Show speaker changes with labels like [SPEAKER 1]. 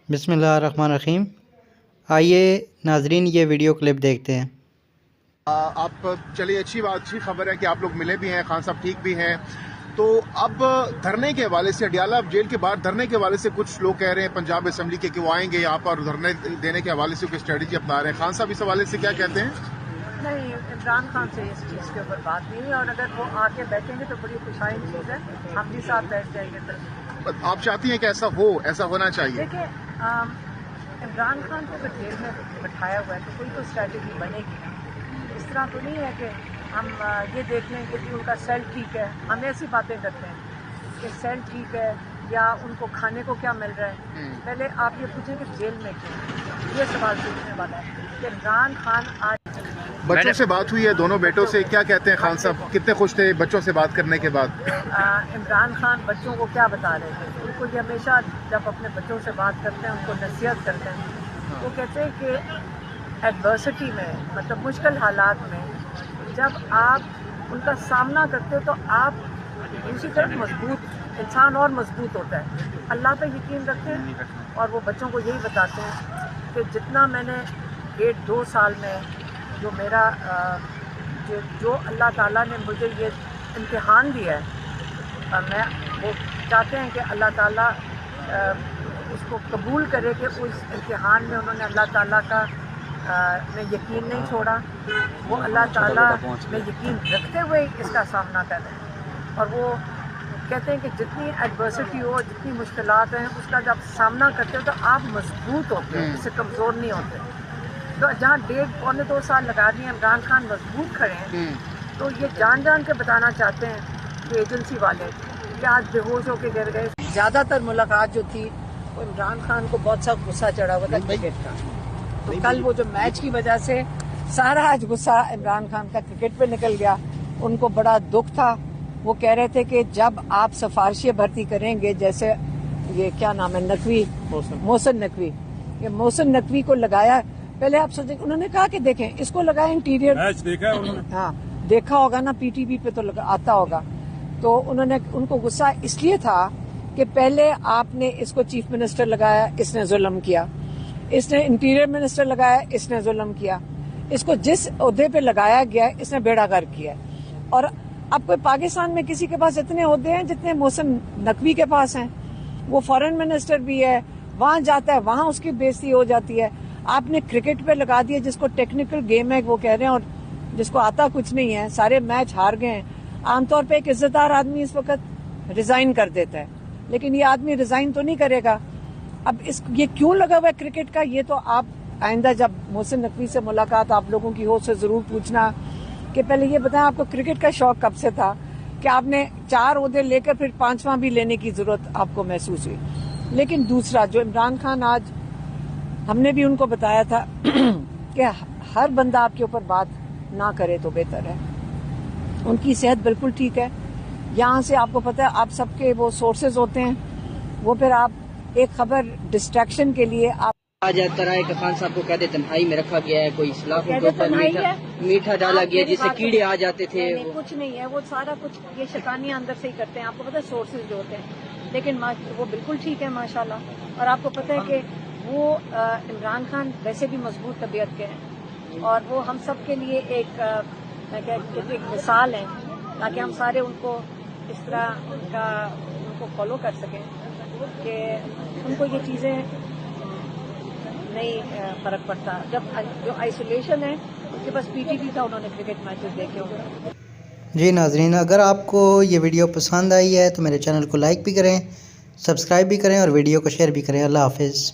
[SPEAKER 1] بسم اللہ الرحمن الرحیم۔ آئیے ناظرین یہ ویڈیو کلپ دیکھتے ہیں۔
[SPEAKER 2] آپ چلیے، اچھی خبر ہے کہ آپ لوگ ملے بھی ہیں، خان صاحب ٹھیک بھی ہیں۔ تو اب دھرنے کے حوالے سے اڈیالہ جیل کے باہر دھرنے کے حوالے سے کچھ لوگ کہہ رہے ہیں پنجاب اسمبلی کے کہ وہ آئیں گے یہاں پر دھرنے دینے کے حوالے سے کوئی اسٹریٹجی اپنا رہے ہیں۔ خان صاحب اس حوالے سے کیا کہتے ہیں؟
[SPEAKER 3] نہیں، عمران خان سے اس چیز کے اوپر بات نہیں ہے، اور اگر وہ آ کے بیٹھیں گے تو بڑی خوشائن چیز ہے، ہم بھی ساتھ بیٹھ جائیں گے۔
[SPEAKER 2] آپ چاہتی ہیں کہ ایسا ہونا چاہیے؟
[SPEAKER 3] دیکھیں، عمران خان کو اگر جیل میں بٹھایا ہوا ہے تو کوئی تو اسٹریٹجی بنے گی نا۔ اس طرح تو نہیں ہے کہ ہم یہ دیکھ لیں کہ ان کا سیل ٹھیک ہے، ہم ایسی باتیں کرتے ہیں کہ سیل ٹھیک ہے یا ان کو کھانے کو کیا مل رہا ہے۔ پہلے آپ یہ پوچھیں کہ جیل میں کیوں، یہ سوال پوچھنے والا ہے کہ عمران خان آج
[SPEAKER 2] بچوں سے بات ہوئی ہے، دونوں بیٹوں سے، کیا کہتے ہیں خان صاحب؟ کتنے خوش تھے بچوں سے بات کرنے کے بعد؟
[SPEAKER 3] عمران خان بچوں کو کیا بتا رہے تھے؟ ان کو یہ ہمیشہ جب اپنے بچوں سے بات کرتے ہیں ان کو نصیحت کرتے ہیں، وہ کہتے ہیں کہ ایڈورسٹی میں، مطلب مشکل حالات میں جب آپ ان کا سامنا کرتے ہو تو آپ دوسری طرف مضبوط انسان اور مضبوط ہوتا ہے۔ اللہ پہ یقین رکھیں، اور وہ بچوں کو یہی بتاتے ہیں کہ جتنا میں نے 1.5-2 سال میں جو میرا جو اللہ تعالیٰ نے مجھے یہ امتحان دیا ہے، میں وہ چاہتے ہیں کہ اللہ تعالیٰ اس کو قبول کرے کہ اس امتحان میں انہوں نے اللہ تعالیٰ کا میں یقین نہیں چھوڑا، وہ اللہ تعالیٰ میں یقین رکھتے ہوئے اس کا سامنا کر رہے ہیں۔ اور وہ کہتے ہیں کہ جتنی ایڈورسٹی ہو، جتنی مشکلات ہیں، اس کا جب سامنا کرتے ہو تو آپ مضبوط ہوتے ہیں، اس سے کمزور نہیں ہوتے۔ تو جہاں 1.5-2 سال لگا دیے عمران خان مضبوط کھڑے ہیں، تو یہ جان کے بتانا چاہتے ہیں کہ ایجنسی والے کہ آج بے ہوش ہو کے گر گئے۔ زیادہ تر ملاقات جو تھی وہ عمران خان کو بہت سا غصہ چڑھا ہوا تھا کرکٹ کا، تو کل وہ جو میچ کی وجہ سے سارا آج غصہ عمران خان کا کرکٹ پہ نکل گیا۔ ان کو بڑا دکھ تھا، وہ کہہ رہے تھے کہ جب آپ سفارشی بھرتی کریں گے، جیسے یہ کیا نام ہے، نقوی، محسن نقوی، یہ محسن نقوی کو لگایا، پہلے آپ سوچیں، انہوں نے کہا کہ دیکھیں اس کو لگایا انٹیریئر
[SPEAKER 4] میچ دیکھا ہے انہوں نے،
[SPEAKER 3] ہاں دیکھا ہوگا نا، پی ٹی وی پہ تو آتا ہوگا، تو انہوں نے ان کو غصہ اس لیے تھا کہ پہلے آپ نے اس کو چیف منسٹر لگایا، اس نے ظلم کیا، اس نے انٹیریئر منسٹر لگایا، اس نے ظلم کیا، اس کو جس عہدے پہ لگایا گیا اس نے بیڑا غرق کیا۔ اور اب کوئی پاکستان میں کسی کے پاس اتنے عہدے ہیں جتنے محسن نقوی کے پاس ہیں، وہ فارن منسٹر بھی ہے، وہاں جاتا ہے، وہاں اس کی بےزتی ہو جاتی ہے۔ آپ نے کرکٹ پہ لگا دیا جس کو ٹیکنیکل گیم ہے وہ کہہ رہے ہیں، اور جس کو آتا کچھ نہیں ہے، سارے میچ ہار گئے ہیں۔ عام طور پہ ایک عزت دار آدمی اس وقت ریزائن کر دیتا ہے، لیکن یہ آدمی ریزائن تو نہیں کرے گا۔ اب یہ کیوں لگا ہوا ہے کرکٹ کا، یہ تو آپ آئندہ جب محسن نقوی سے ملاقات آپ لوگوں کی ہو سے ضرور پوچھنا کہ پہلے یہ بتائیں آپ کو کرکٹ کا شوق کب سے تھا کہ آپ نے 4 عہدے لے کر پھر 5واں بھی لینے کی ضرورت آپ کو محسوس ہوئی۔ لیکن دوسرا جو عمران خان، آج ہم نے بھی ان کو بتایا تھا کہ ہر بندہ آپ کے اوپر بات نہ کرے تو بہتر ہے۔ ان کی صحت بالکل ٹھیک ہے، یہاں سے آپ کو پتہ ہے آپ سب کے وہ سورسز ہوتے ہیں، وہ پھر آپ ایک خبر ڈسٹریکشن کے لیے آپ
[SPEAKER 5] آج طرح کہ خان صاحب کو قید تنہائی میں رکھا گیا ہے، کوئی سلاخوں کے اوپر میٹھا ڈالا گیا جس سے کیڑے آ جاتے تھے۔
[SPEAKER 3] کچھ نہیں ہے، وہ سارا کچھ یہ شیطانیاں اندر سے ہی کرتے ہیں، آپ کو پتہ ہے سورسز جو ہوتے ہیں، لیکن وہ بالکل ٹھیک ہے ماشاءاللہ۔ اور آپ کو پتہ ہے کہ وہ عمران خان ویسے بھی مضبوط طبیعت کے ہیں، اور وہ ہم سب کے لیے ایک مثال ہے، تاکہ ہم سارے ان کو اس طرح ان کو فالو کر سکیں کہ ان کو یہ چیزیں نہیں فرق پڑتا۔ جب جو آئسولیشن ہے اس کے پاس پی ٹی وی تھا، انہوں نے کرکٹ میچز دیکھے ہوں گے۔
[SPEAKER 1] جی ناظرین، اگر آپ کو یہ ویڈیو پسند آئی ہے تو میرے چینل کو لائک بھی کریں، سبسکرائب بھی کریں اور ویڈیو کو شیئر بھی کریں۔ اللہ حافظ۔